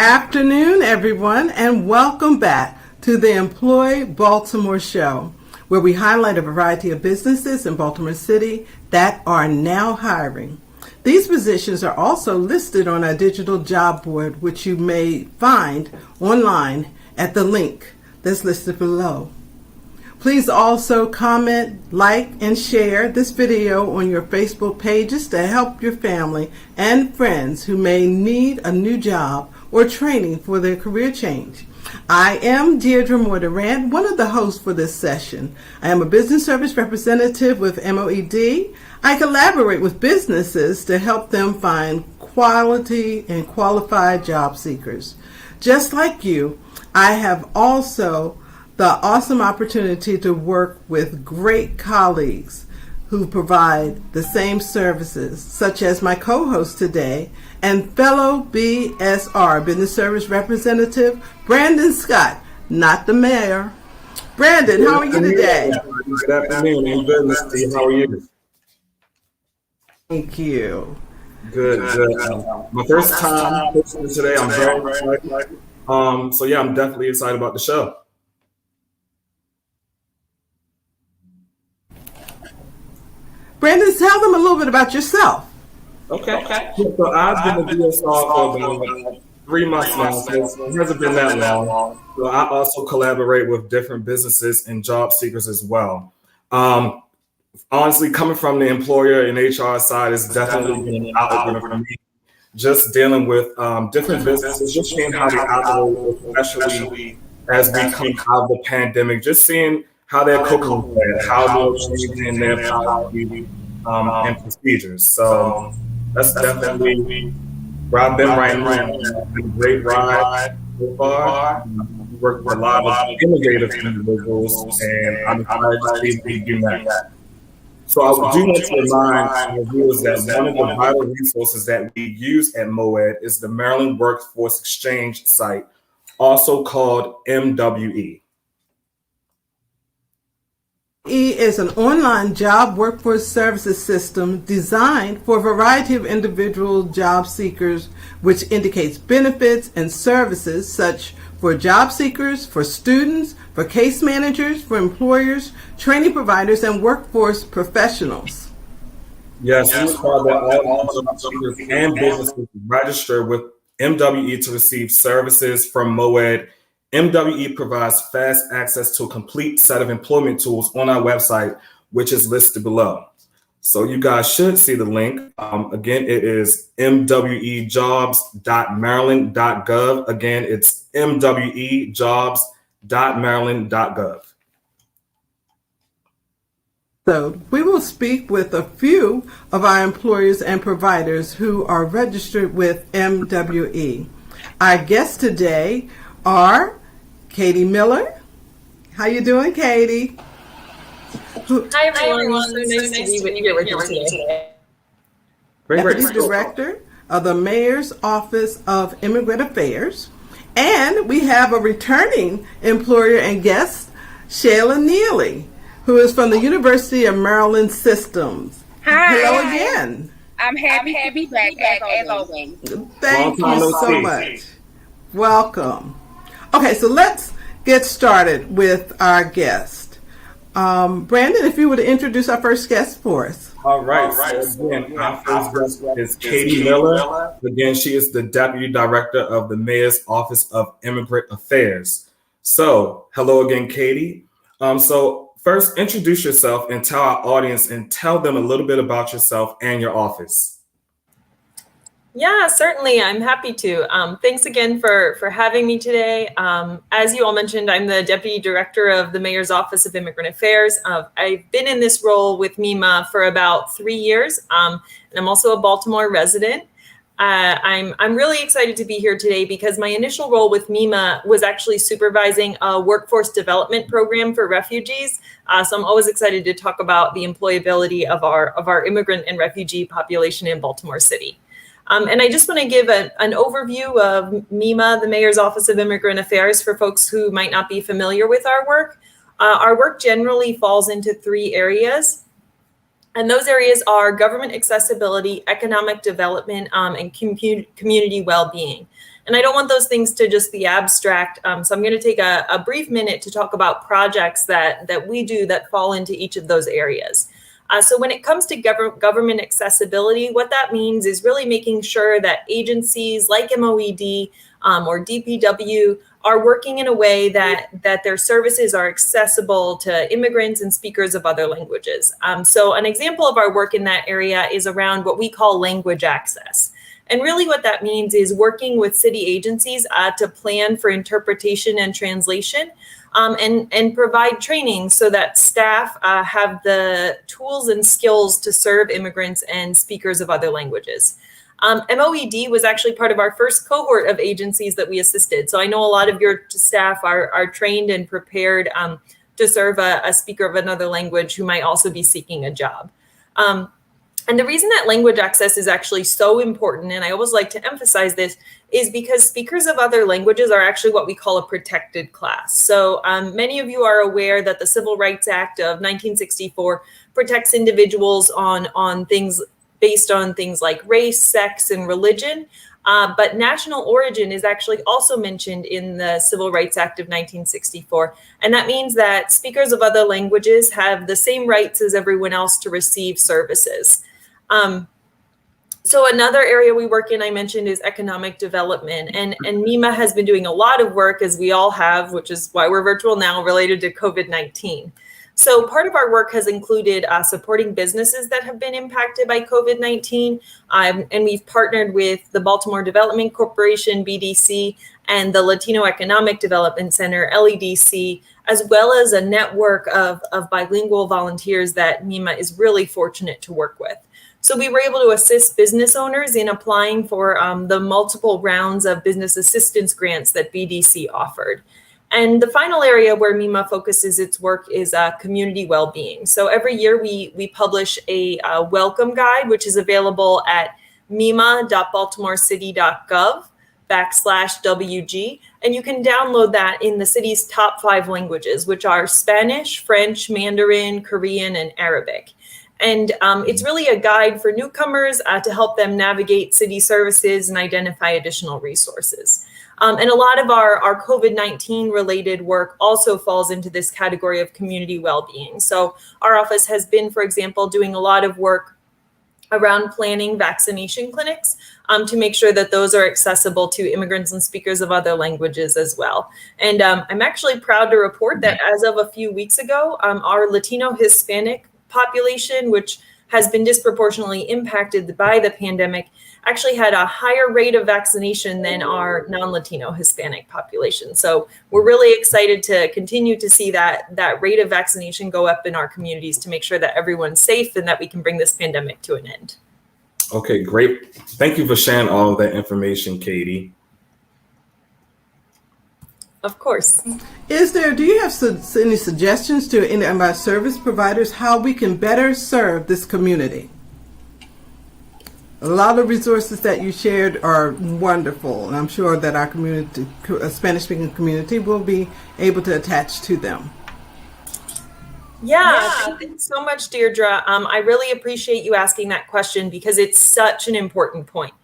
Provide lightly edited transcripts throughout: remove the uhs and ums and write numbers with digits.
afternoon, everyone, and welcome back to the Employ Baltimore show, where we highlight a variety of businesses in Baltimore City that are now hiring. These positions are also listed on our digital job board, which you may find online at the link that's listed below. Please also comment, like, and share this video on your Facebook pages to help your family and friends who may need a new job or training for their career change. I am Deirdre Moore-Durant, one of the hosts for this session. I am a business service representative with MOED. I collaborate with businesses to help them find quality and qualified job seekers. Just like you, I have also the awesome opportunity to work with great colleagues who provide the same services, such as my co-host today and fellow BSR, Business Service Representative, Brandon Scott, not the mayor. Brandon, how are you today? Good afternoon. I'm good, Ms. D. How are you? Thank you. Good. My first time hosting today. I'm very excited. I'm definitely excited about the show. Brandon, tell them a little bit about yourself. Okay. So I've been a BSR for about 3 months now, so it hasn't been that long. So I also collaborate with different businesses and job seekers as well. Honestly, coming from the employer and HR side is definitely been an eye-opener for me. Just dealing with different businesses, just seeing how they operate, especially as we come out of the pandemic, just seeing how they're coping with it, how they're changing their policies and procedures. So that's definitely where I've been right now. It's been a great ride so far. We work with a lot of innovative individuals, and I'm excited to see what we do next. So I do want to remind our viewers that one of the vital resources that we use at MOED is the Maryland Workforce Exchange site, also called MWE. MWE is an online job workforce services system designed for a variety of individual job seekers, which indicates benefits and services such for job seekers, for students, for case managers, for employers, training providers, and workforce professionals. Yes, we require that all job seekers and businesses register with MWE to receive services from MOED. MWE provides fast access to a complete set of employment tools on our website, which is listed below. So you guys should see the link. Again, it is mwejobs.maryland.gov. Again, it's mwejobs.maryland.gov. So we will speak with a few of our employers and providers who are registered with MWE. Our guests today are Katie Miller. How you doing, Katie? Hi, everyone. So nice to be with you today. Deputy Director of the Mayor's Office of Immigrant Affairs. And we have a returning employer and guest, Shayla Neely, who is from the University of Maryland Systems. Hi. Hello again. I'm happy to be back as always. Thank you so much. Welcome. Okay, so let's get started with our guest. Brandon, if you would introduce our first guest for us. All right. So again, our first guest is Katie Miller. Again, she is the Deputy Director of the Mayor's Office of Immigrant Affairs. So, hello again, Katie. So first, introduce yourself and tell our audience and tell them a little bit about yourself and your office. Yeah, certainly. I'm happy to. Thanks again for having me today. As you all mentioned, I'm the Deputy Director of the Mayor's Office of Immigrant Affairs. I've been in this role with MEMA for about 3 years, and I'm also a Baltimore resident. I'm really excited to be here today because my initial role with MEMA was actually supervising a workforce development program for refugees. So I'm always excited to talk about the employability of our immigrant and refugee population in Baltimore City. And I just want to give an overview of MEMA, the Mayor's Office of Immigrant Affairs, for folks who might not be familiar with our work. Our work generally falls into 3 areas. And those areas are government accessibility, economic development, and community well-being. And I don't want those things to just be abstract. So I'm going to take a brief minute to talk about projects that we do that fall into each of those areas. So when it comes to government accessibility, what that means is really making sure that agencies like MOED or DPW are working in a way that their services are accessible to immigrants and speakers of other languages. So an example of our work in that area is around what we call language access. And really what that means is working with city agencies to plan for interpretation and translation and provide training so that staff have the tools and skills to serve immigrants and speakers of other languages. MOED was actually part of our first cohort of agencies that we assisted. So I know a lot of your staff are trained and prepared to serve a speaker of another language who might also be seeking a job. And the reason that language access is actually so important, and I always like to emphasize this, is because speakers of other languages are actually what we call a protected class. So many of you are aware that the Civil Rights Act of 1964 protects individuals on things based on things like race, sex, and religion. But national origin is actually also mentioned in the Civil Rights Act of 1964. And that means that speakers of other languages have the same rights as everyone else to receive services. So another area we work in, I mentioned, is economic development. And MEMA has been doing a lot of work, as we all have, which is why we're virtual now, related to COVID-19. So part of our work has included supporting businesses that have been impacted by COVID-19. And we've partnered with the Baltimore Development Corporation, BDC, and the Latino Economic Development Center, LEDC, as well as a network of bilingual volunteers that MEMA is really fortunate to work with. So we were able to assist business owners in applying for the multiple rounds of business assistance grants that BDC offered. And the final area where MEMA focuses its work is community well-being. So every year we publish a welcome guide, which is available at mema.baltimorecity.gov/WG. And you can download that in the city's top 5 languages, which are Spanish, French, Mandarin, Korean, and Arabic. And it's really a guide for newcomers to help them navigate city services and identify additional resources. And a lot of our COVID-19 related work also falls into this category of community well-being. So our office has been, for example, doing a lot of work around planning vaccination clinics to make sure that those are accessible to immigrants and speakers of other languages as well. And I'm actually proud to report that as of a few weeks ago, our Latino Hispanic population, which has been disproportionately impacted by the pandemic, actually had a higher rate of vaccination than our non-Latino Hispanic population. So we're really excited to continue to see that rate of vaccination go up in our communities to make sure that everyone's safe and that we can bring this pandemic to an end. Okay, great. Thank you for sharing all of that information, Katie. Of course. Do you have any suggestions to any of our service providers how we can better serve this community? A lot of resources that you shared are wonderful, and I'm sure that our community, Spanish-speaking community, will be able to attach to them. Yeah, thanks so much, Deirdre. I really appreciate you asking that question because it's such an important point.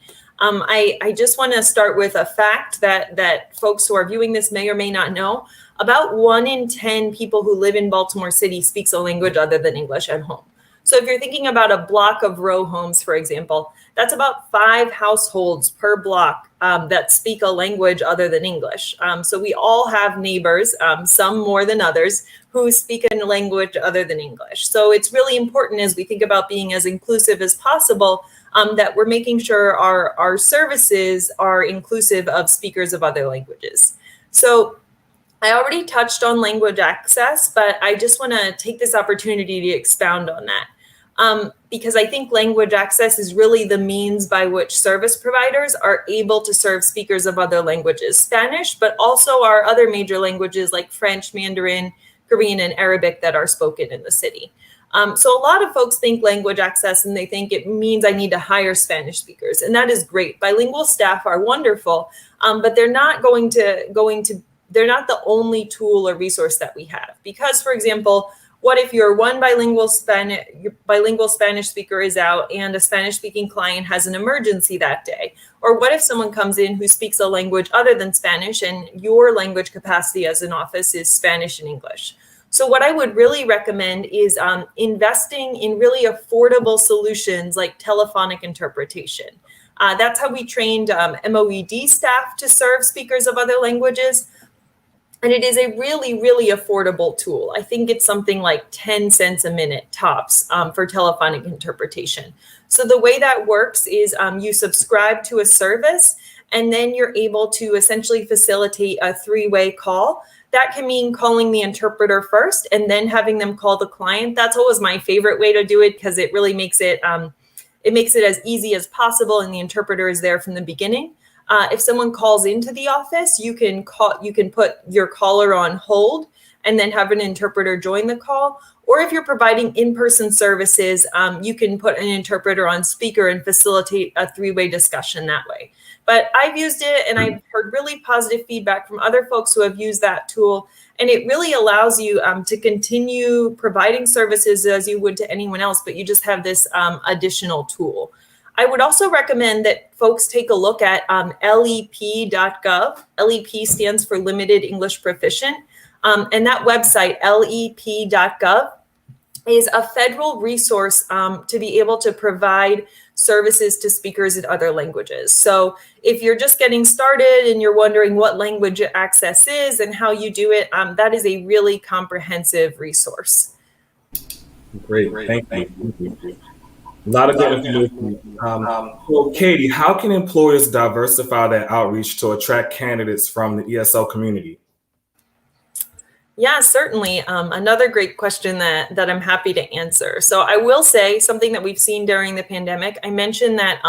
I just want to start with a fact that folks who are viewing this may or may not know. About 1 in 10 people who live in Baltimore City speaks a language other than English at home. So if you're thinking about a block of row homes, for example, that's about 5 households per block that speak a language other than English. So we all have neighbors, some more than others, who speak a language other than English. So it's really important as we think about being as inclusive as possible that we're making sure our services are inclusive of speakers of other languages. So I already touched on language access, but I just want to take this opportunity to expound on that. Because I think language access is really the means by which service providers are able to serve speakers of other languages, Spanish, but also our other major languages like French, Mandarin, Korean, and Arabic that are spoken in the city. So a lot of folks think language access and they think it means I need to hire Spanish speakers, and that is great. Bilingual staff are wonderful, but they're not they're not the only tool or resource that we have. Because, for example, What if your one bilingual Spanish speaker is out and a Spanish speaking client has an emergency that day? Or what if someone comes in who speaks a language other than Spanish and your language capacity as an office is Spanish and English? So what I would really recommend is investing in really affordable solutions like telephonic interpretation. That's how we trained MOED staff to serve speakers of other languages. And it is a really, really affordable tool. I think it's something like 10 cents a minute tops for telephonic interpretation. So the way that works is you subscribe to a service, and then you're able to essentially facilitate a three-way call. That can mean calling the interpreter first and then having them call the client. That's always my favorite way to do it because it really makes it as easy as possible, and the interpreter is there from the beginning. If someone calls into the office, you can put your caller on hold and then have an interpreter join the call. Or if you're providing in-person services, you can put an interpreter on speaker and facilitate a three-way discussion that way. But I've used it and I've heard really positive feedback from other folks who have used that tool. And it really allows you to continue providing services as you would to anyone else, but you just have this additional tool. I would also recommend that folks take a look at lep.gov. LEP stands for Limited English Proficient. And that website, lep.gov, is a federal resource to be able to provide services to speakers in other languages. So if you're just getting started and you're wondering what language access is and how you do it, that is a really comprehensive resource. Great, thank you. A lot of good information. So Katie, how can employers diversify their outreach to attract candidates from the ESL community? Yeah, certainly. Another great question that I'm happy to answer. So I will say something that we've seen during the pandemic. I mentioned that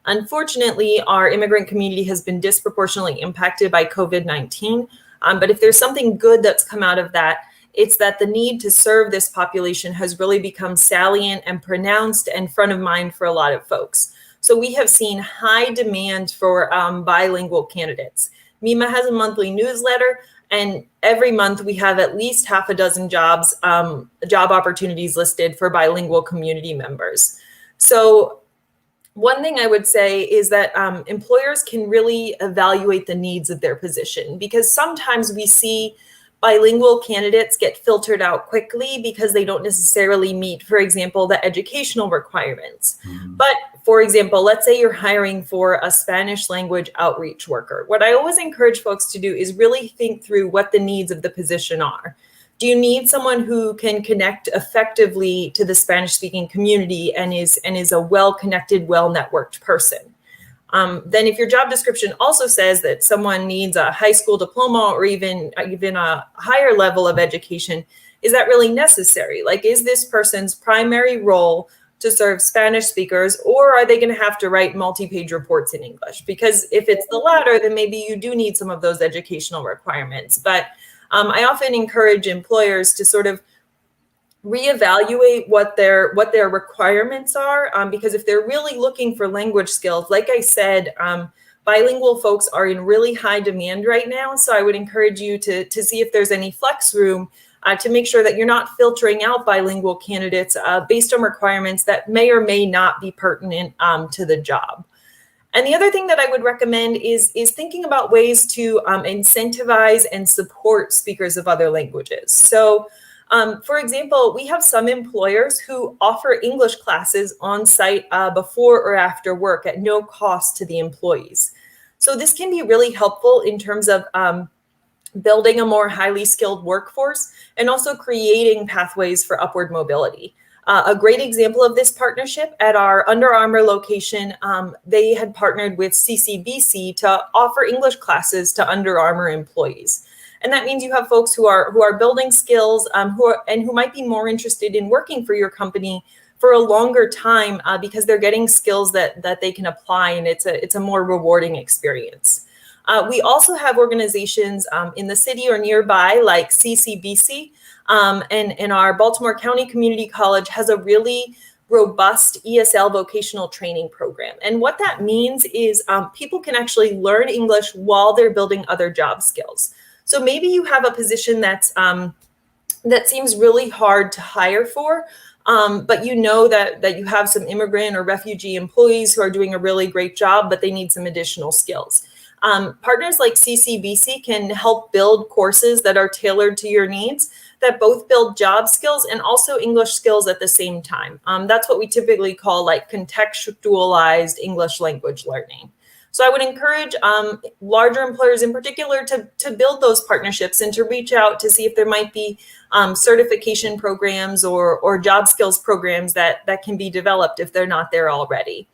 unfortunately, our immigrant community has been disproportionately impacted by COVID-19. But if there's something good that's come out of that, it's that the need to serve this population has really become salient and pronounced and front of mind for a lot of folks. So we have seen high demand for bilingual candidates. MEMA has a monthly newsletter, and every month we have at least half a dozen job opportunities listed for bilingual community members. So one thing I would say is that employers can really evaluate the needs of their position, because sometimes we see bilingual candidates get filtered out quickly because they don't necessarily meet, for example, the educational requirements. But for example, let's say you're hiring for a Spanish language outreach worker. What I always encourage folks to do is really think through what the needs of the position are. Do you need someone who can connect effectively to the Spanish-speaking community and is a well-connected, well-networked person? Then if your job description also says that someone needs a high school diploma or even a higher level of education, is that really necessary? Like, is this person's primary role to serve Spanish speakers, or are they going to have to write multi-page reports in English? Because if it's the latter, then maybe you do need some of those educational requirements. But I often encourage employers to sort of reevaluate what their requirements are, because if they're really looking for language skills, like I said, bilingual folks are in really high demand right now. So I would encourage you to see if there's any flex room to make sure that you're not filtering out bilingual candidates based on requirements that may or may not be pertinent to the job. And the other thing that I would recommend is thinking about ways to incentivize and support speakers of other languages. So for example, we have some employers who offer English classes on site before or after work at no cost to the employees. So this can be really helpful in terms of building a more highly skilled workforce and also creating pathways for upward mobility. A great example of this partnership at our Under Armour location, they had partnered with CCBC to offer English classes to Under Armour employees. And that means you have folks who are building skills who might be more interested in working for your company for a longer time because they're getting skills that they can apply, and it's a more rewarding experience. We also have organizations in the city or nearby like CCBC, and our Baltimore County Community College has a really robust ESL vocational training program. And what that means is people can actually learn English while they're building other job skills. So maybe you have a position that's that seems really hard to hire for, but you know that you have some immigrant or refugee employees who are doing a really great job, but they need some additional skills. Partners like CCBC can help build courses that are tailored to your needs, that both build job skills and also English skills at the same time. That's what we typically call like contextualized English language learning. So I would encourage larger employers in particular to build those partnerships and to reach out to see if there might be certification programs or job skills programs that can be developed if they're not there already.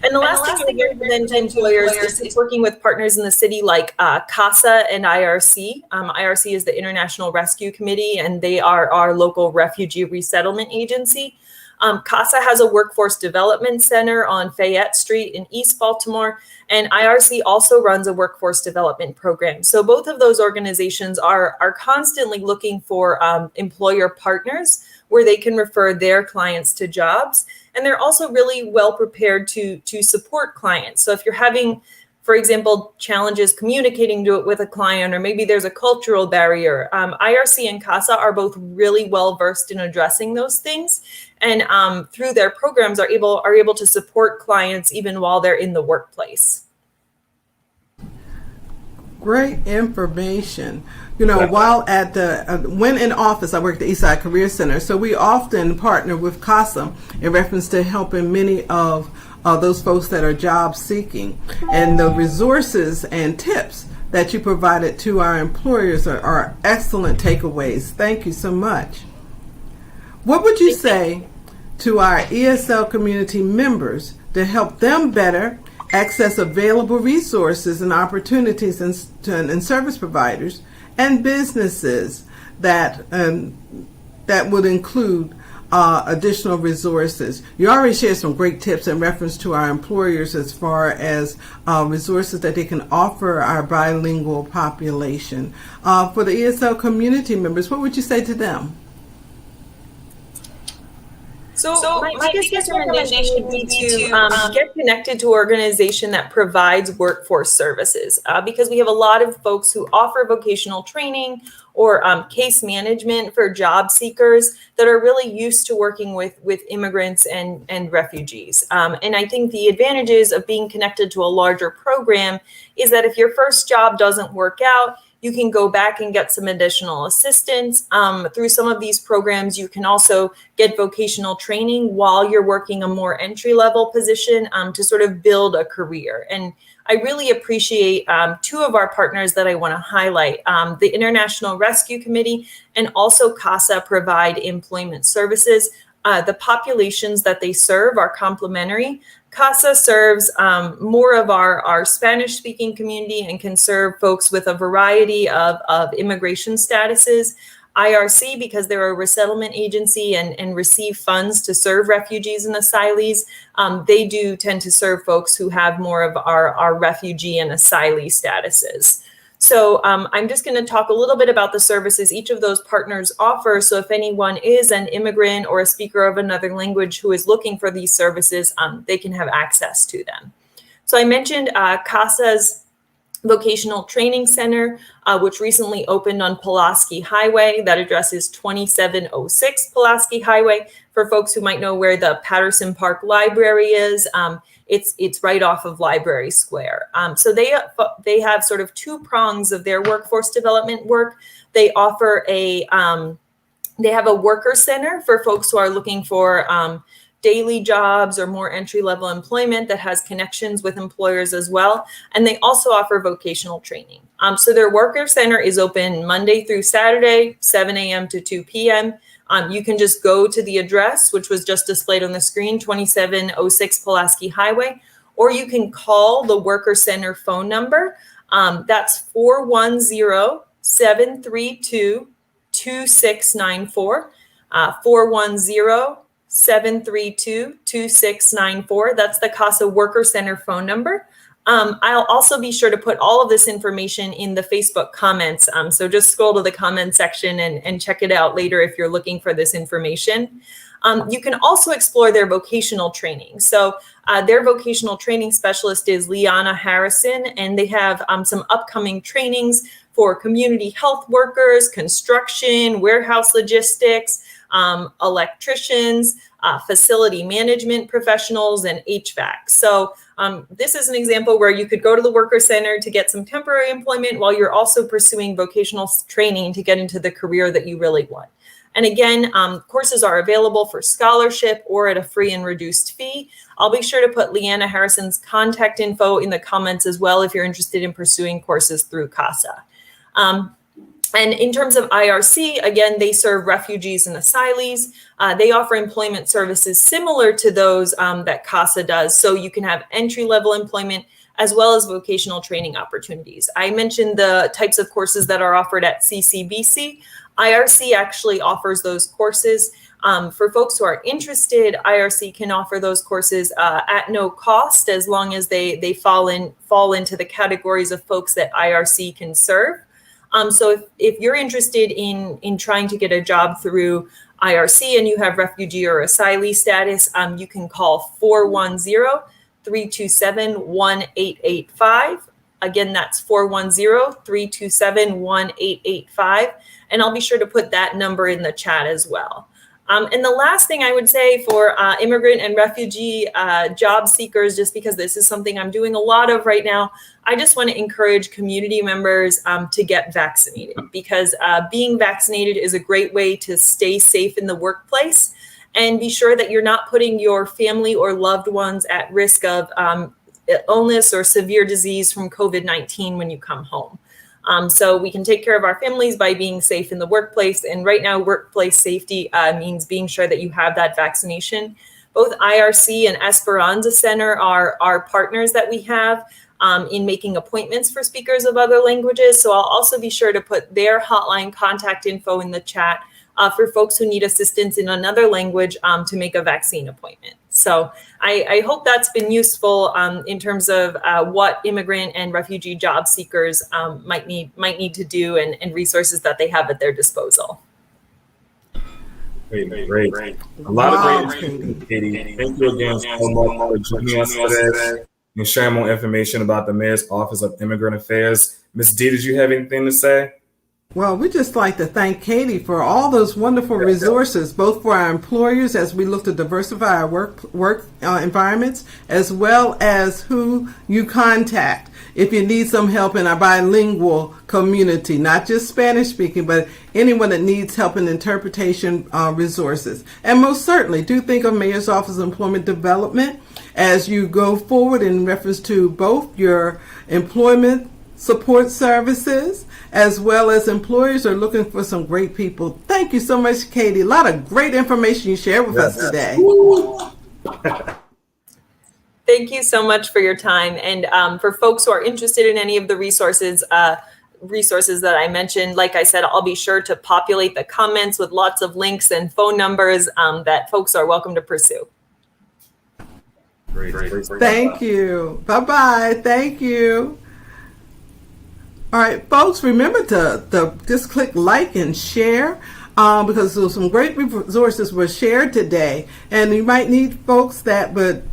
And the last thing I would recommend to employers is working with partners in the city like CASA and IRC. IRC is the International Rescue Committee, and they are our local refugee resettlement agency. CASA has a workforce development center on Fayette Street in East Baltimore, and IRC also runs a workforce development program. So both of those organizations are constantly looking for employer partners where they can refer their clients to jobs. And they're also really well prepared to support clients. So if you're having, for example, challenges communicating with a client, or maybe there's a cultural barrier, IRC and CASA are both really well versed in addressing those things, and through their programs are able to support clients even while they're in the workplace. Great information. You know, while at the when in office, I work at the Eastside Career Center, so we often partner with CASA in reference to helping many of those folks that are job seeking, and the resources and tips that you provided to our employers are excellent takeaways. Thank you so much. What would you say to our ESL community members to help them better access available resources and opportunities and service providers and businesses that would include additional resources? You already shared some great tips in reference to our employers as far as resources that they can offer our bilingual population. For the ESL community members, what would you say to them? So my biggest recommendation would be to get connected to an organization that provides workforce services, because we have a lot of folks who offer vocational training or case management for job seekers that are really used to working with immigrants and refugees. And I think the advantages of being connected to a larger program is that if your first job doesn't work out, you can go back and get some additional assistance. Through some of these programs, you can also get vocational training while you're working a more entry-level position to sort of build a career. And I really appreciate two of our partners that I want to highlight. The International Rescue Committee and also CASA provide employment services. The populations that they serve are complementary. CASA serves more of our Spanish-speaking community and can serve folks with a variety of immigration statuses. IRC, because they're a resettlement agency and receive funds to serve refugees and asylees, they do tend to serve folks who have more of our refugee and asylee statuses. So I'm just going to talk a little bit about the services each of those partners offer. So if anyone is an immigrant or a speaker of another language who is looking for these services, they can have access to them. So I mentioned CASA's Vocational Training Center, which recently opened on Pulaski Highway. That address is 2706 Pulaski Highway. For folks who might know where the Patterson Park Library is, it's right off of Library Square. So they have sort of two prongs of their workforce development work. They offer they have a worker center for folks who are looking for daily jobs or more entry-level employment that has connections with employers as well. And they also offer vocational training. So their worker center is open Monday through Saturday, 7 a.m. to 2 p.m. You can just go to the address, which was just displayed on the screen, 2706 Pulaski Highway, or you can call the worker center phone number. That's 410-732-2694, 410-732-2694. That's the CASA Worker Center phone number. I'll also be sure to put all of this information in the Facebook comments. So just scroll to the comment section and check it out later if you're looking for this information. You can also explore their vocational training. So their vocational training specialist is Liana Harrison, and they have some upcoming trainings for community health workers, construction, warehouse logistics, electricians, facility management professionals, and HVAC. So this is an example where you could go to the Worker Center to get some temporary employment while you're also pursuing vocational training to get into the career that you really want. And again, courses are available for scholarship or at a free and reduced fee. I'll be sure to put Leanna Harrison's contact info in the comments as well if you're interested in pursuing courses through CASA. And in terms of IRC, again, they serve refugees and asylees. They offer employment services similar to those that CASA does. So you can have entry-level employment as well as vocational training opportunities. I mentioned the types of courses that are offered at CCBC. IRC actually offers those courses. For folks who are interested, IRC can offer those courses at no cost as long as they fall into the categories of folks that IRC can serve. So if you're interested in trying to get a job through IRC and you have refugee or asylee status, you can call 410-327-1885. Again, that's 410-327-1885. And I'll be sure to put that number in the chat as well. And the last thing I would say for immigrant and refugee job seekers, just because this is something I'm doing a lot of right now, I just want to encourage community members to get vaccinated, because being vaccinated is a great way to stay safe in the workplace, and be sure that you're not putting your family or loved ones at risk of illness or severe disease from COVID-19 when you come home. So we can take care of our families by being safe in the workplace. And right now, workplace safety means being sure that you have that vaccination. Both IRC and Esperanza Center are partners that we have in making appointments for speakers of other languages. So I'll also be sure to put their hotline contact info in the chat for folks who need assistance in another language to make a vaccine appointment. So I hope that's been useful in terms of what immigrant and refugee job seekers might need to do, and resources that they have at their disposal. Great. A lot of great information, Katie. Thank you again so much for joining us today and sharing more information about the Mayor's Office of Immigrant Affairs. Ms. D, did you have anything to say? Well, we'd just like to thank Katie for all those wonderful resources, both for our employers as we look to diversify our work environments, as well as who you contact if you need some help in our bilingual community, not just Spanish speaking, but anyone that needs help in interpretation resources. And most certainly do think of Mayor's Office of Employment Development as you go forward in reference to both your employment support services, as well as employers are looking for some great people. Thank you so much, Katie. A lot of great information you shared with us today. Thank you so much for your time. And for folks who are interested in any of the resources that I mentioned, like I said, I'll be sure to populate the comments with lots of links and phone numbers that folks are welcome to pursue. Great. Thank you. Bye-bye. Thank you. All right, folks, remember to just click like and share because there some great resources were shared today, and you might need folks that would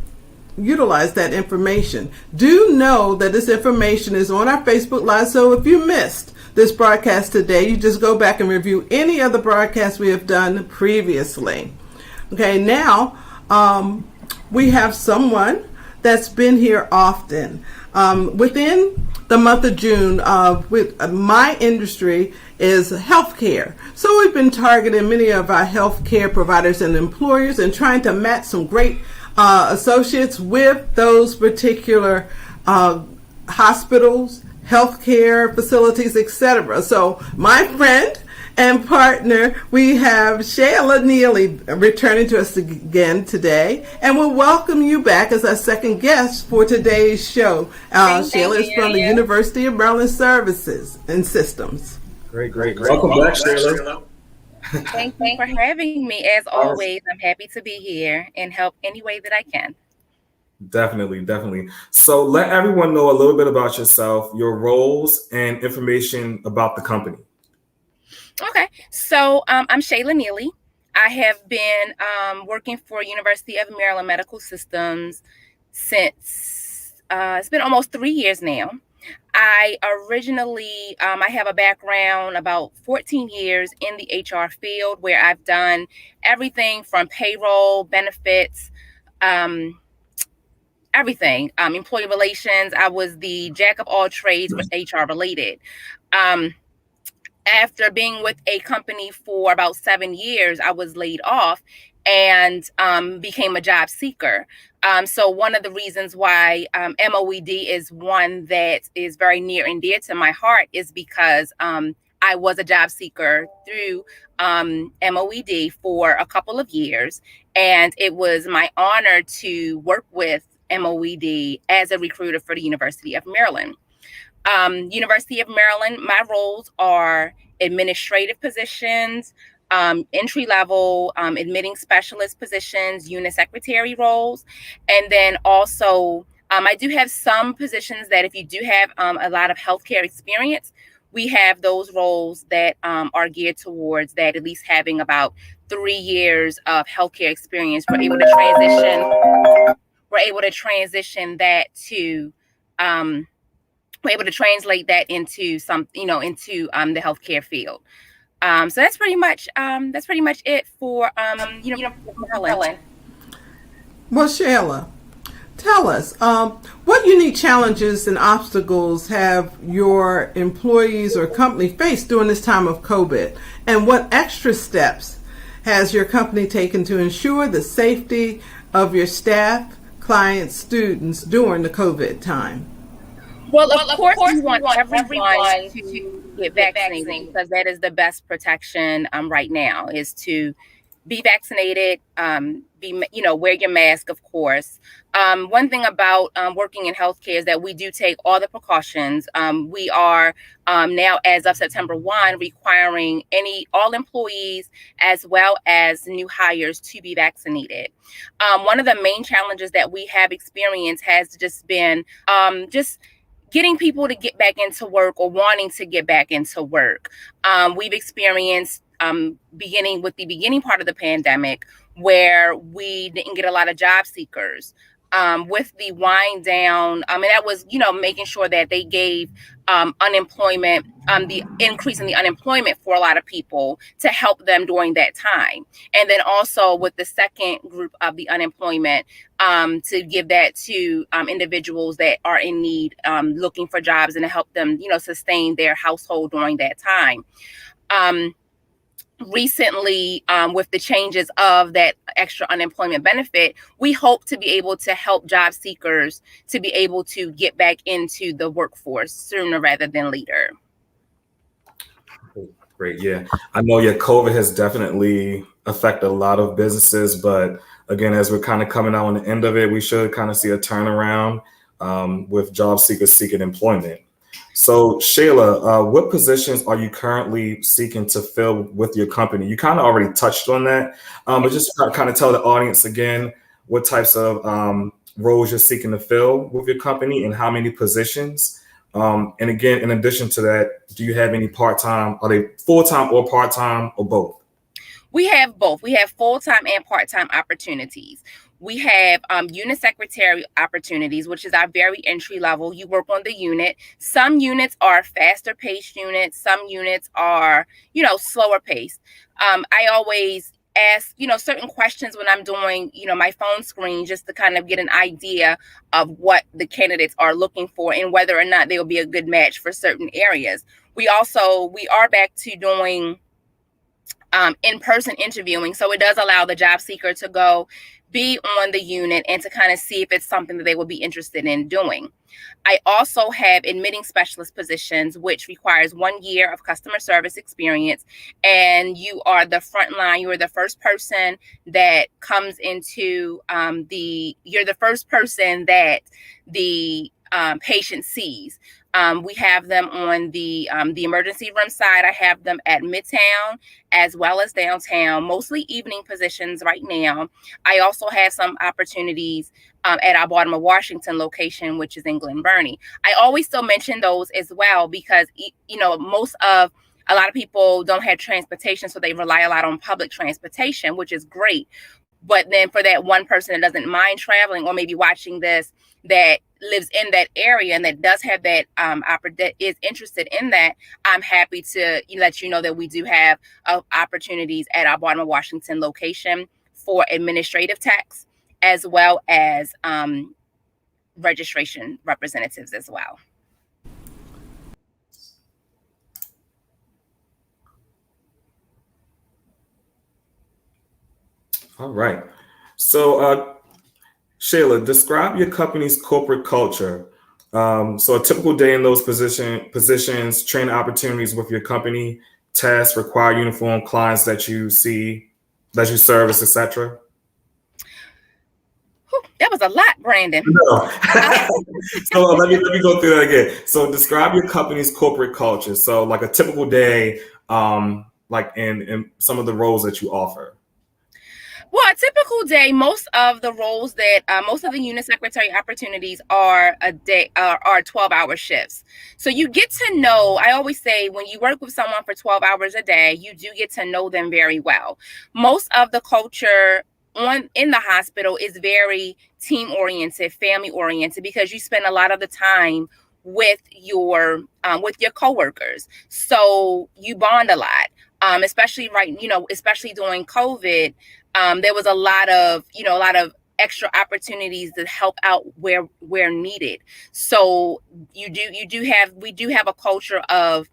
utilize that information. Do know that this information is on our Facebook Live, so if you missed this broadcast today, you just go back and review any other broadcasts we have done previously. Okay, now we have someone that's been here often. Within the month of June, with my industry is healthcare. So we've been targeting many of our healthcare providers and employers and trying to match some great associates with those particular hospitals, healthcare facilities, etc. So my friend and partner, we have Shayla Neely returning to us again today, and we'll welcome you back as our second guest for today's show. Shayla is from the University of Maryland Services and Systems. Great. Welcome back, Shayla. Thank you for having me. As always, I'm happy to be here and help any way that I can. Definitely. So let everyone know a little bit about yourself, your roles, and information about the company. Okay, so I'm Shayla Neely. I have been working for University of Maryland Medical Systems since it's been almost 3 years now. I originally, I have a background about 14 years in the HR field where I've done everything from payroll, benefits, um, everything, employee relations. I was the jack of all trades with HR related. Um, After being with a company for about 7 years, I was laid off and became a job seeker. So one of the reasons why MOED is one that is very near and dear to my heart is because I was a job seeker through MOED for a couple of years, and it was my honor to work with MOED as a recruiter for the University of Maryland. University of Maryland, my roles are administrative positions, entry level, admitting specialist positions, unit secretary roles. And then also, I do have some positions that if you do have a lot of healthcare experience, we have those roles that are geared towards that, at least having about 3 years of healthcare experience. We're able to transition that to, we're able to translate that into some, into the healthcare field. So that's pretty much it for Maryland. Well, Shayla, tell us, what unique challenges and obstacles have your employees or company faced during this time of COVID? And what extra steps has your company taken to ensure the safety of your staff, clients, students during the COVID time? Well, of course, we want everyone to get vaccinated because that is the best protection right now, is to be vaccinated, wear your mask, of course. One thing about working in healthcare is that we do take all the precautions. We are now, as of September 1, requiring all employees as well as new hires to be vaccinated. One of the main challenges that we have experienced has just been just getting people to get back into work or wanting to get back into work. We've experienced beginning with the beginning part of the pandemic where we didn't get a lot of job seekers. With the wind down, and that was, making sure that they gave unemployment, the increase in the unemployment for a lot of people to help them during that time. And then also with the second group of the unemployment, to give that to individuals that are in need, looking for jobs, and to help them, sustain their household during that time. Recently, with the changes of that extra unemployment benefit, we hope to be able to help job seekers to be able to get back into the workforce sooner rather than later. Great. Yeah. I know, COVID has definitely affected a lot of businesses, but again, as we're kind of coming out on the end of it, we should kind of see a turnaround with job seekers seeking employment. So, Shayla, what positions are you currently seeking to fill with your company? You kind of already touched on that, but just kind of tell the audience again what types of roles you're seeking to fill with your company and how many positions. And again, in addition to that, do you have any part-time? Are they full-time or part-time or both? We have both. We have full-time and part-time opportunities. We have unit secretary opportunities, which is our very entry level. You work on the unit. Some units are faster paced units. Some units are, slower paced. I always ask, certain questions when I'm doing, my phone screen, just to kind of get an idea of what the candidates are looking for and whether or not they will be a good match for certain areas. We are back to doing in-person interviewing. So it does allow the job seeker to go be on the unit and to kind of see if it's something that they would be interested in doing. I also have admitting specialist positions, which requires 1 year of customer service experience. And you are the front line. You are the first person that comes into you're the first person that the patient sees. We have them on the emergency room side. I have them at Midtown as well as downtown, mostly evening positions right now. I also have some opportunities at our Baltimore, Washington location, which is in Glen Burnie. I always still mention those as well because, a lot of people don't have transportation, so they rely a lot on public transportation, which is great. But then for that one person that doesn't mind traveling or maybe watching this, that lives in that area and that does have that that is interested in that, I'm happy to let you know that we do have opportunities at our Baltimore, Washington location for administrative tax, as well as registration representatives as well. All right. So, Shayla, describe your company's corporate culture. So a typical day in those positions, training opportunities with your company, tasks, require uniform clients that you see, that you service, etc. That was a lot, Brandon. No. So let me go through that again. So describe your company's corporate culture. So like a typical day, like in some of the roles that you offer. Well, a typical day, most of the roles that most of the unit secretary opportunities are a day are 12-hour shifts. So you get to know, I always say, when you work with someone for 12 hours a day, you do get to know them very well. Most of the culture in the hospital is very team oriented, family oriented, because you spend a lot of the time with your coworkers. So you bond a lot. Especially especially during COVID, there was a lot of extra opportunities to help out where needed. So we do have a culture of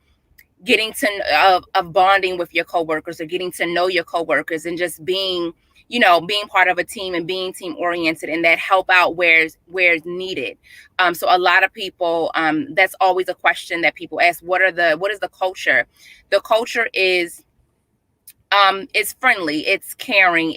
getting to of bonding with your coworkers, or getting to know your coworkers, and just being part of a team and being team oriented, and that help out where's needed. So a lot of people, that's always a question that people ask: what is the culture? The culture is it's friendly, it's caring,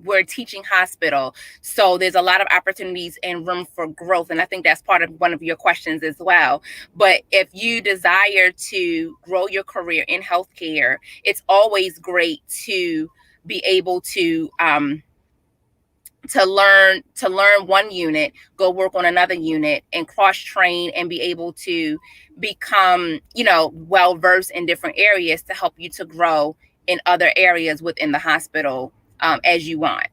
we're a teaching hospital, so there's a lot of opportunities and room for growth, and I think that's part of one of your questions as well. But if you desire to grow your career in healthcare, it's always great to be able to learn one unit, go work on another unit, and cross train, and be able to become well versed in different areas to help you to grow in other areas within the hospital as you want.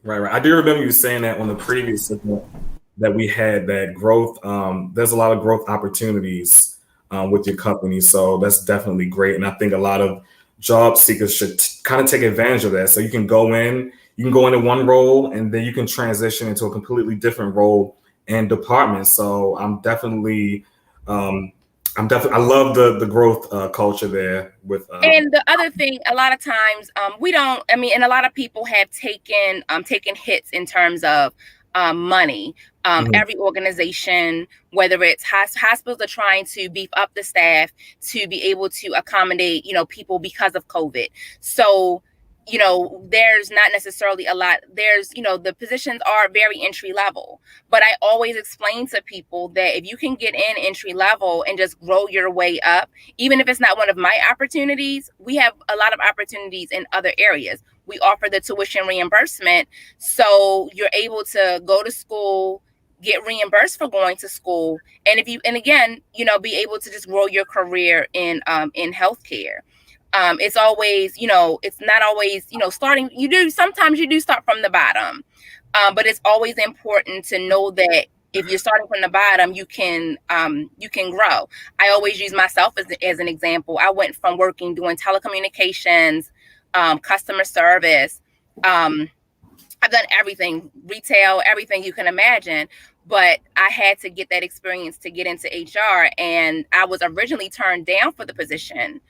Right. I do remember you saying that on the previous segment that we had, that growth. There's a lot of growth opportunities with your company, so that's definitely great. And I think a lot of job seekers should kind of take advantage of that. So you can go into one role, and then you can transition into a completely different role and department. So I love the growth culture there with. And the other thing, a lot of times and a lot of people have taken hits in terms of money. Every organization, whether it's hospitals, are trying to beef up the staff to be able to accommodate people because of COVID. So there's not necessarily a lot. There's, the positions are very entry level, but I always explain to people that if you can get in entry level and just grow your way up, even if it's not one of my opportunities, we have a lot of opportunities in other areas. We offer the tuition reimbursement, so you're able to go to school, get reimbursed for going to school, and be able to just grow your career in healthcare. It's always, it's not always, starting. Sometimes you do start from the bottom, but it's always important to know that if you're starting from the bottom, you can grow. I always use myself as an example. I went from doing telecommunications, customer service. I've done everything, retail, everything you can imagine. But I had to get that experience to get into HR, and I was originally turned down for the position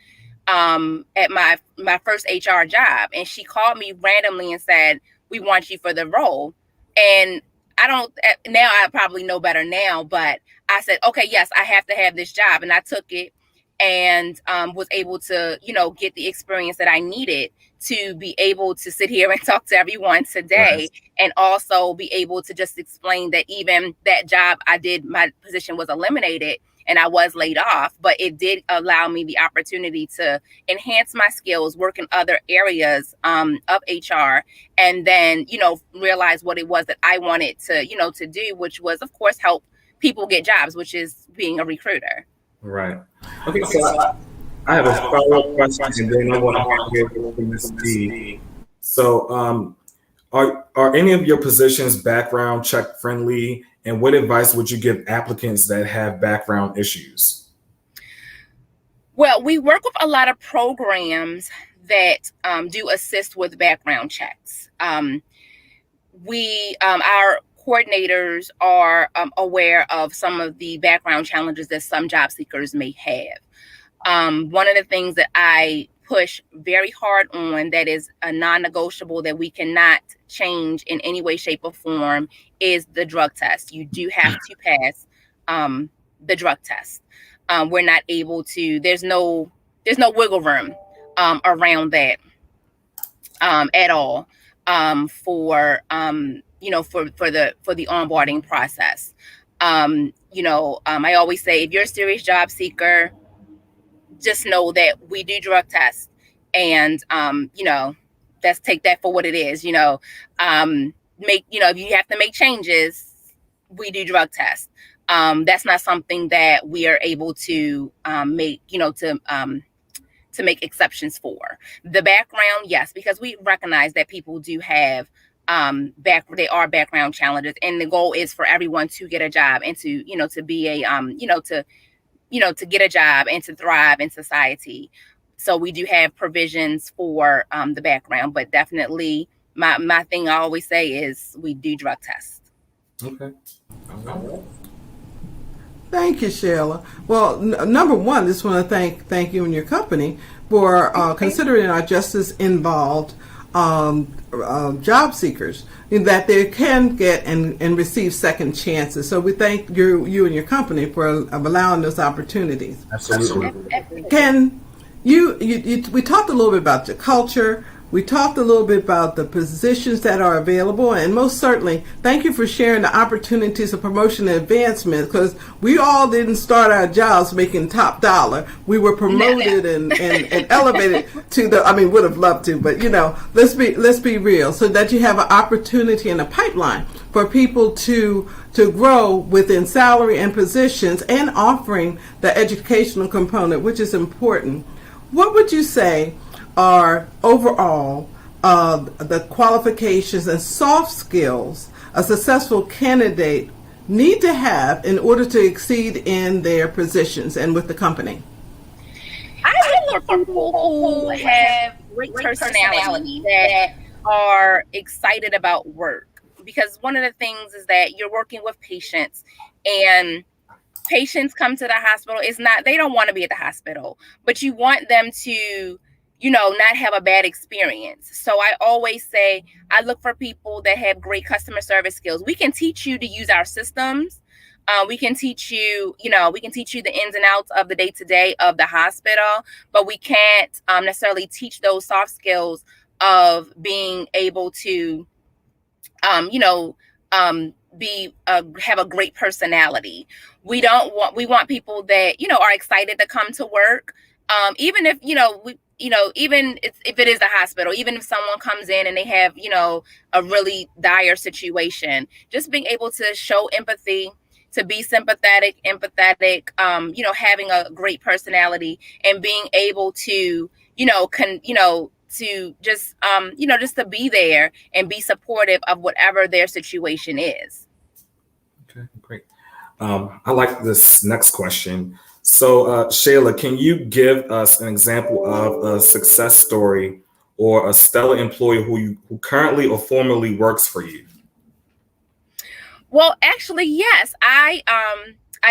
at my first HR job, and she called me randomly and said, "We want you for the role." And I probably know better now, but I said, okay, yes, I have to have this job, and I took it, and was able to get the experience that I needed to be able to sit here and talk to everyone today. Right. And also be able to just explain that even that job I did, my position was eliminated and I was laid off, but it did allow me the opportunity to enhance my skills, work in other areas of HR, and then, realize what it was that I wanted to, to do, which was, of course, help people get jobs, which is being a recruiter. Right. Okay, so I have a follow-up question, and then I want to hear from Ms. D. So, are any of your positions background check friendly, And what advice would you give applicants that have background issues? Well, we work with a lot of programs that do assist with background checks. Our coordinators are aware of some of the background challenges that some job seekers may have. One of the things that I push very hard on that is a non-negotiable that we cannot change in any way, shape, or form is the drug test. You do have to pass the drug test. We're not able to, there's no wiggle room around that at all for the onboarding process. I always say, if you're a serious job seeker, just know that we do drug tests, and let's take that for what it is. If you have to make changes, we do drug tests. That's not something that we are able to make exceptions for. The background, yes, because we recognize that people do have background challenges, and the goal is for everyone to get a job and to be to get a job and to thrive in society. So we do have provisions for the background, but definitely my thing I always say is we do drug tests. Okay. Thank you, Sheila. Well, number one, just want to thank you and your company for considering our justice-involved job seekers, that they can get and receive second chances. So we thank you and your company for allowing those opportunities. Absolutely. Can we talked a little bit about the culture. We talked a little bit about the positions that are available, and most certainly, thank you for sharing the opportunities of promotion and advancement, because we all didn't start our jobs making top dollar. We were promoted and elevated to would have loved to, but let's be real, so that you have an opportunity and a pipeline for people to grow within salary and positions, and offering the educational component, which is important. What would you say are overall the qualifications and soft skills a successful candidate need to have in order to exceed in their positions and with the company? I look for people who have great personality, that are excited about work, because one of the things is that you're working with patients, and patients come to the hospital. They don't want to be at the hospital, but you want them to not have a bad experience. So I always say, I look for people that have great customer service skills. We can teach you to use our systems. We can teach you, the ins and outs of the day-to-day of the hospital, but we can't necessarily teach those soft skills of being able to, have a great personality. We want people that, are excited to come to work. Even if, even if it is a hospital, even if someone comes in and they have, a really dire situation, just being able to show empathy, to be sympathetic, empathetic, having a great personality, and being able to, to just, just to be there and be supportive of whatever their situation is. Okay, great. I like this next question. So, Shayla, can you give us an example of a success story or a stellar employee who currently or formerly works for you? Well, actually, yes. I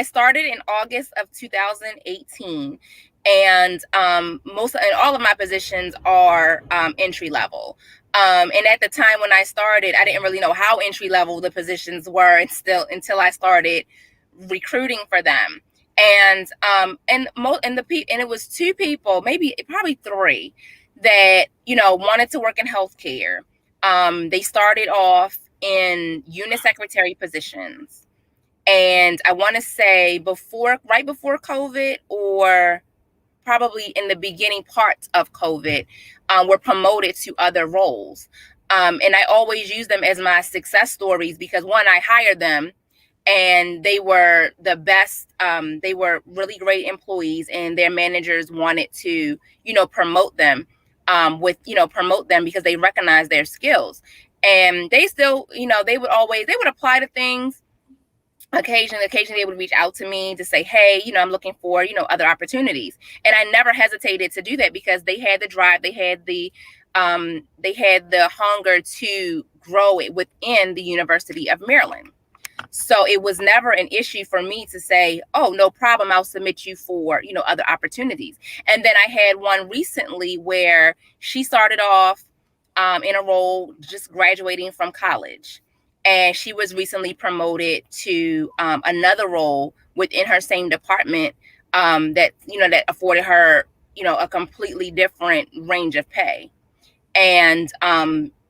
started in August of 2018, and all of my positions are entry level. And at the time when I started, I didn't really know how entry level the positions were until I started recruiting for them. And it was two people, probably three, that wanted to work in healthcare. They started off in unit secretary positions, and I want to say right before COVID, or probably in the beginning parts of COVID, were promoted to other roles. And I always use them as my success stories, because one, I hired them, and they were the best. They were really great employees, and their managers wanted to, promote them because they recognized their skills. And they still, they would apply to things, occasionally they would reach out to me to say, hey, I'm looking for, other opportunities. And I never hesitated to do that because they had the drive, they had the hunger to grow it within the University of Maryland. So it was never an issue for me to say, oh, no problem, I'll submit you for, other opportunities. And then I had one recently where she started off in a role just graduating from college. And she was recently promoted to another role within her same department that afforded her, a completely different range of pay. And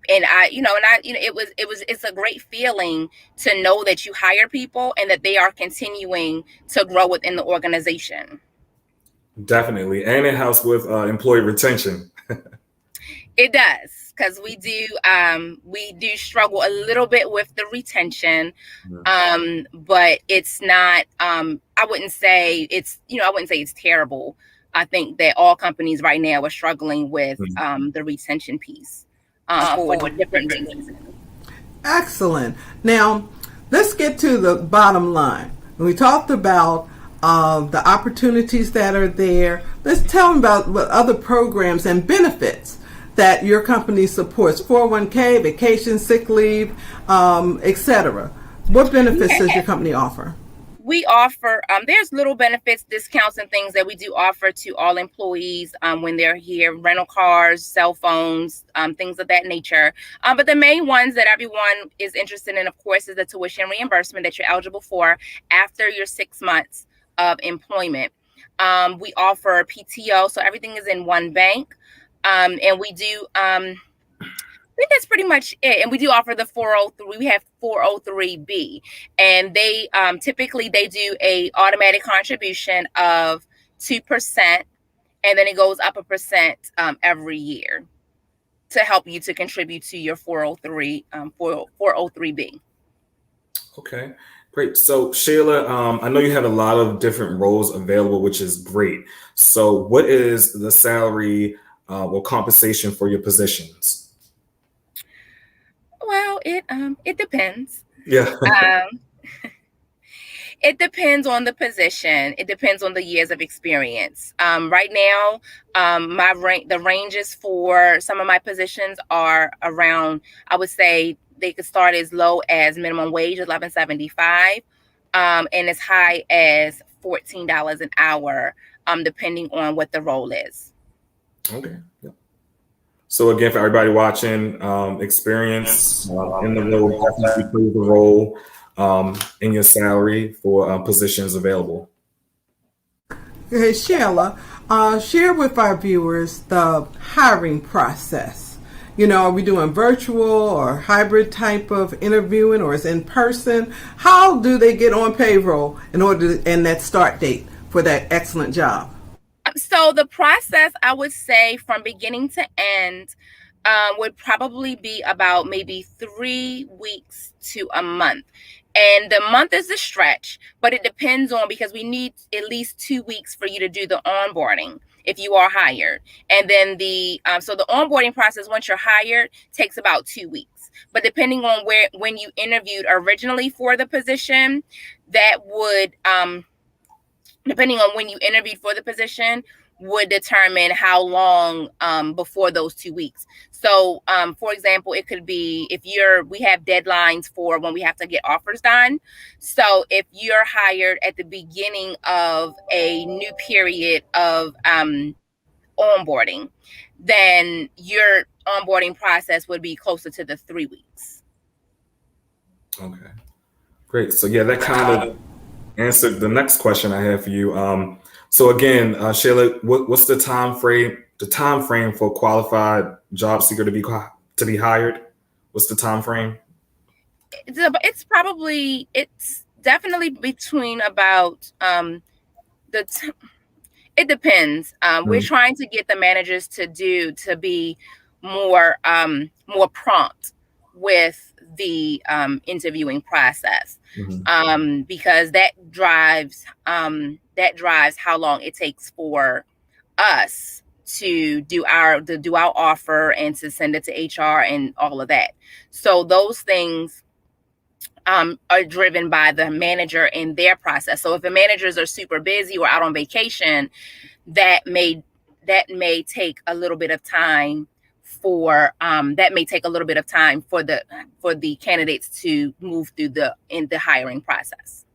it's a great feeling to know that you hire people and that they are continuing to grow within the organization. Definitely. And it helps with employee retention. It does, because we do struggle a little bit with the retention, but it's not. I wouldn't say it's terrible. I think that all companies right now are struggling with the retention piece for different reasons. Excellent. Now, let's get to the bottom line. We talked about the opportunities that are there. Let's tell them about what other programs and benefits that your company supports: 401k, vacation, sick leave, etc. What benefits does your company offer? We offer, there's little benefits, discounts, and things that we do offer to all employees when they're here: rental cars, cell phones, things of that nature. But the main ones that everyone is interested in, of course, is the tuition reimbursement that you're eligible for after your 6 months of employment. We offer PTO, so everything is in one bank. And we do, I think that's pretty much it. And we do offer the 403. We have 403B, and they typically they do a automatic contribution of 2%, and then it goes up 1% every year to help you to contribute to your 403B. Okay, great. So Sheila, I know you have a lot of different roles available, which is great. So what is the salary or compensation for your positions? Well, it depends. Yeah. It depends on the position. It depends on the years of experience. Right now, the ranges for some of my positions are around, I would say they could start as low as minimum wage, $11.75, and as high as $14 an hour, depending on what the role is. Okay. Yeah. So again, for everybody watching, experience in the role definitely plays a role in your salary for positions available. Okay, Sheila, share with our viewers the hiring process. Are we doing virtual or hybrid type of interviewing, or is it in person? How do they get on payroll and that start date for that excellent job? So the process, I would say, from beginning to end, would probably be about maybe 3 weeks to a month. And the month is a stretch, but it depends on, because we need at least 2 weeks for you to do the onboarding if you are hired. And then the onboarding process, once you're hired, takes about 2 weeks. But depending on when you interviewed originally for the position, that would depending on when you interviewed for the position, would determine how long before those 2 weeks. So, for example, it could be we have deadlines for when we have to get offers done. So if you're hired at the beginning of a new period of onboarding, then your onboarding process would be closer to the 3 weeks. Okay, great. So yeah, that kind of answered the next question I have for you. So again, Sheila, what's the time frame? The time frame for qualified job seeker to be hired? What's the time frame? It's definitely between about it depends. We're trying to get the managers to be more prompt with the interviewing process, because that drives how long it takes for us to do our offer and to send it to HR and all of that. So those things are driven by the manager and their process. So if the managers are super busy or out on vacation, that may take a little bit of time for the candidates to move through the hiring process.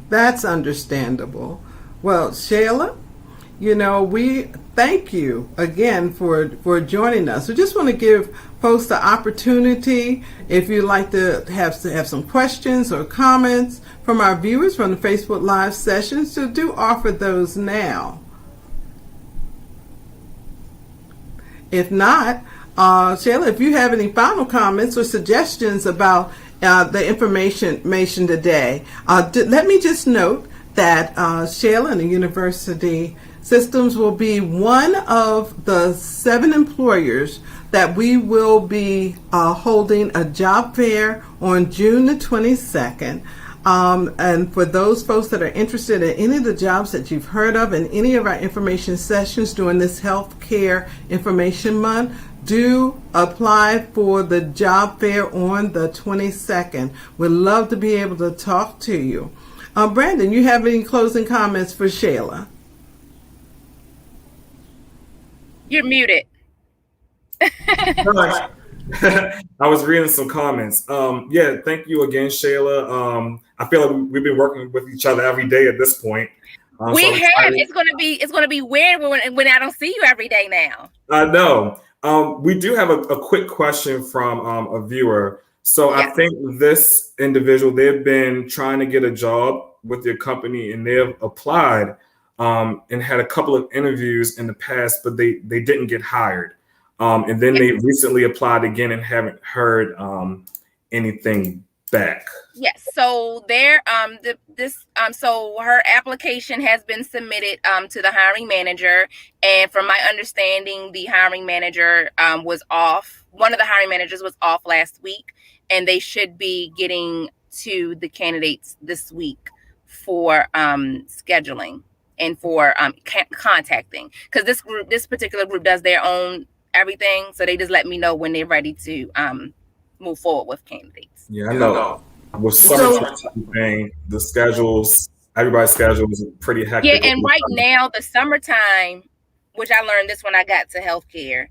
That's understandable. Well, Shayla, we thank you again for joining us. We just want to give folks the opportunity, if you'd like to have some questions or comments from our viewers from the Facebook Live sessions, to do offer those now. If not, Shayla, if you have any final comments or suggestions about the information today, let me just note that Shayla and the university systems will be one of the 7 employers that we will be holding a job fair on June the 22nd. And for those folks that are interested in any of the jobs that you've heard of in any of our information sessions during this Healthcare Information Month, do apply for the job fair on the 22nd. We'd love to be able to talk to you. Brandon, you have any closing comments for Shayla? You're muted. I was reading some comments. Thank you again, Shayla. I feel like we've been working with each other every day at this point. We have. It's gonna be weird when I don't see you every day now. I know. We do have a quick question from a viewer. So I think this individual, they've been trying to get a job with your company, and they've applied and had a couple of interviews in the past, but they didn't get hired. And then they recently applied again and haven't heard anything back. Yes. So so her application has been submitted to the hiring manager, and from my understanding, the hiring manager was off. One of the hiring managers was off last week, and they should be getting to the candidates this week for scheduling and for contacting, because this particular group does their own everything, so they just let me know when they're ready to move forward with candidates. Yeah, I know. With summertime, the schedules, everybody's schedule is pretty hectic. Yeah, and right now the summertime, which I learned this when I got to healthcare,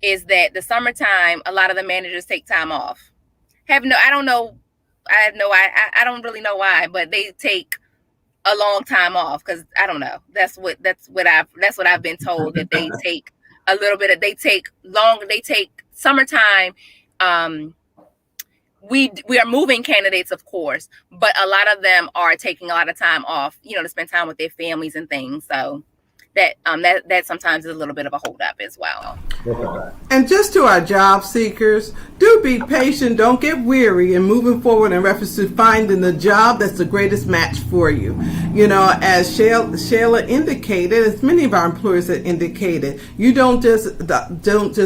is that the summertime a lot of the managers take time off. I don't really know why, but they take a long time off, because I don't know. That's what I've been told, that they take a little bit of, they take summertime. We are moving candidates, of course, but a lot of them are taking a lot of time off, to spend time with their families and things. So that sometimes is a little bit of a holdup as well. Okay. And just to our job seekers, do be patient. Don't get weary in moving forward in reference to finding the job that's the greatest match for you. As Shayla indicated, as many of our employers have indicated, you don't just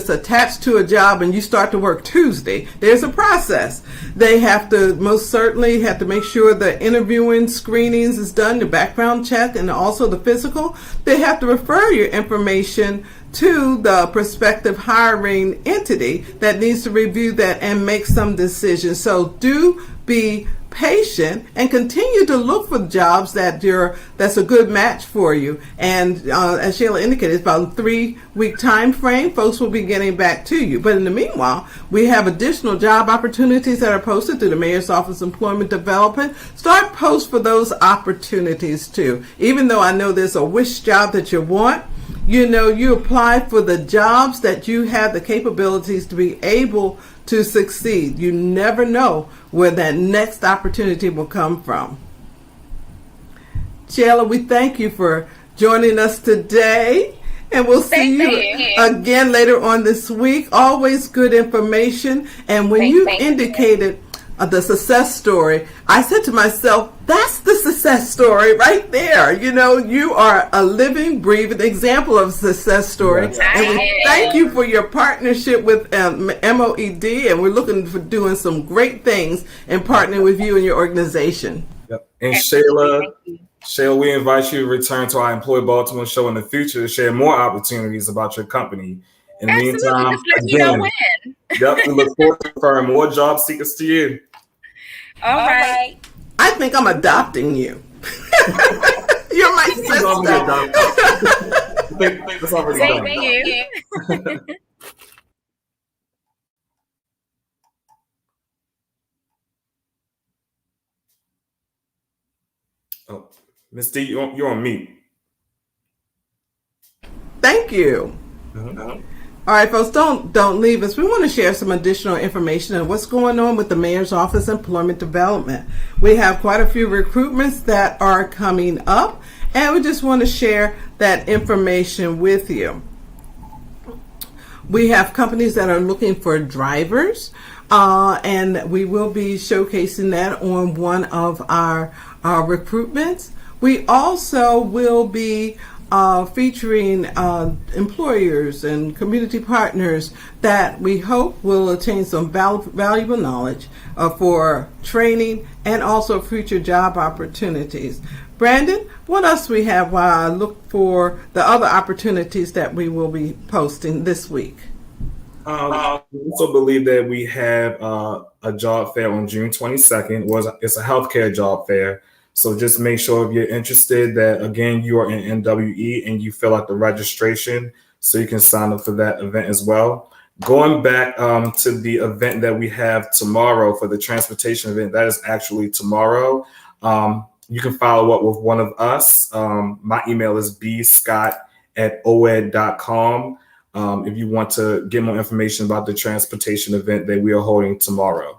attach to a job and you start to work Tuesday. There's a process. They have to most certainly have to make sure the interviewing screenings is done, the background check, and also the physical. They have to refer your information to the prospective hiring entity that needs to review that and make some decisions. So do be patient and continue to look for jobs that's a good match for you. And as Shayla indicated, it's about a 3-week time frame. Folks will be getting back to you. But in the meanwhile, we have additional job opportunities that are posted through the Mayor's Office of Employment Development. Start post for those opportunities too. Even though I know there's a wish job that you want, you apply for the jobs that you have the capabilities to be able to succeed. You never know where that next opportunity will come from. Shayla, we thank you for joining us today, and we'll see you again later on this week. Always good information. And when you indicated the success story, I said to myself, that's the success story right there. You are a living, breathing example of a success story. Yes. And we thank you for your partnership with MOED, and we're looking for doing some great things and partnering with you and your organization. Yep. And Shayla, we invite you to return to our Employ Baltimore show in the future to share more opportunities about your company. In the meantime, just let me know when. We look forward to referring more job seekers to you. All right. I think I'm adopting you. You're my sister. I think that's already done. Thank you. Oh, Miss D, you're on mute. Thank you. All right, folks, don't leave us. We want to share some additional information on what's going on with the Mayor's Office Employment Development. We have quite a few recruitments that are coming up, and we just want to share that information with you. We have companies that are looking for drivers, and we will be showcasing that on one of our recruitments. We also will be featuring employers and community partners that we hope will attain some valuable knowledge for training and also future job opportunities. Brandon, what else we have while I look for the other opportunities that we will be posting this week? We also believe that we have a job fair on June 22nd. It's a healthcare job fair. So just make sure if you're interested that, again, you are in NWE and you fill out the registration so you can sign up for that event as well. Going back to the event that we have tomorrow for the transportation event, that is actually tomorrow. You can follow up with one of us. My email is bscott@oed.com if you want to get more information about the transportation event that we are holding tomorrow.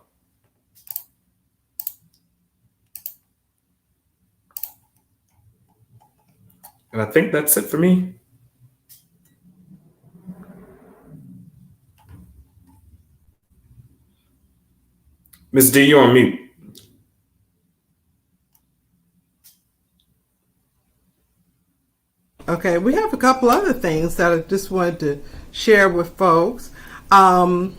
And I think that's it for me. Ms. D, you're on mute. Okay, we have a couple other things that I just wanted to share with folks. The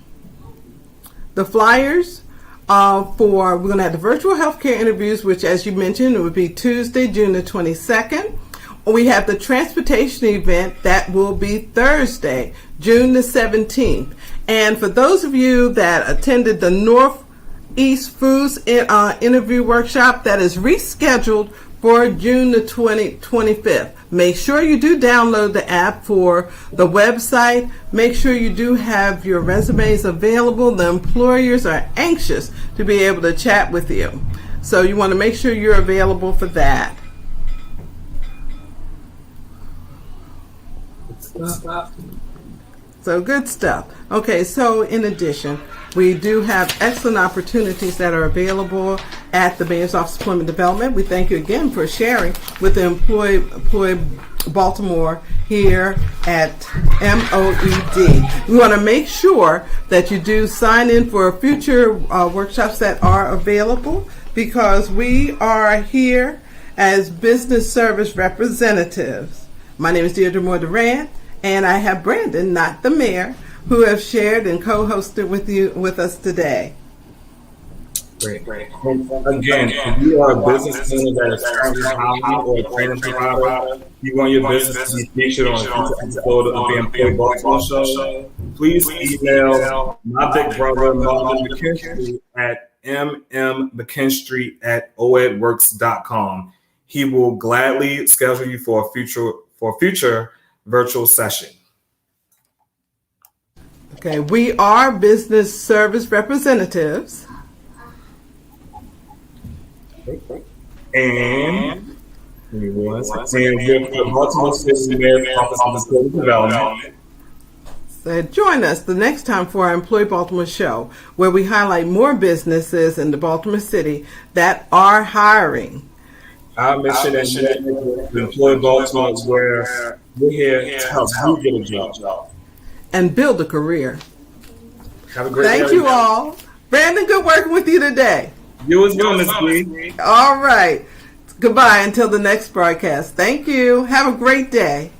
flyers we're going to have the virtual healthcare interviews, which, as you mentioned, it would be Tuesday, June the 22nd. We have the transportation event that will be Thursday, June the 17th. And for those of you that attended the Northeast Foods interview workshop, that is rescheduled for June the 25th. Make sure you do download the app for the website. Make sure you do have your resumes available. The employers are anxious to be able to chat with you. So you want to make sure you're available for that. So good stuff. Okay, so in addition, we do have excellent opportunities that are available at the Mayor's Office of Employment Development. We thank you again for sharing with the Employ Baltimore here at MOED. We want to make sure that you do sign in for future workshops that are available, because we are here as business service representatives. My name is Deirdre Moore Durant, and I have Brandon, not the mayor, who have shared and co-hosted with us today. Great. Again, if you are a business owner that is currently hiring or a training provider, you want your business to be featured on a future episode of the Employee Baltimore Show, please email my big brother, Marvin McKinstry, at mmckinstry@oedworks.com. He will gladly schedule you for a future virtual session. Okay, we are business service representatives. And we're the Baltimore City Mayor's Office of Employment Development. So join us the next time for our Employee Baltimore show, where we highlight more businesses in the Baltimore City that are hiring. Our mission is to employ Baltimore, where we're here to help you get a job and build a career. Have a great day. Thank you all. Brandon, good working with you today. You as well, Ms. B. All right. Goodbye until the next broadcast. Thank you. Have a great day.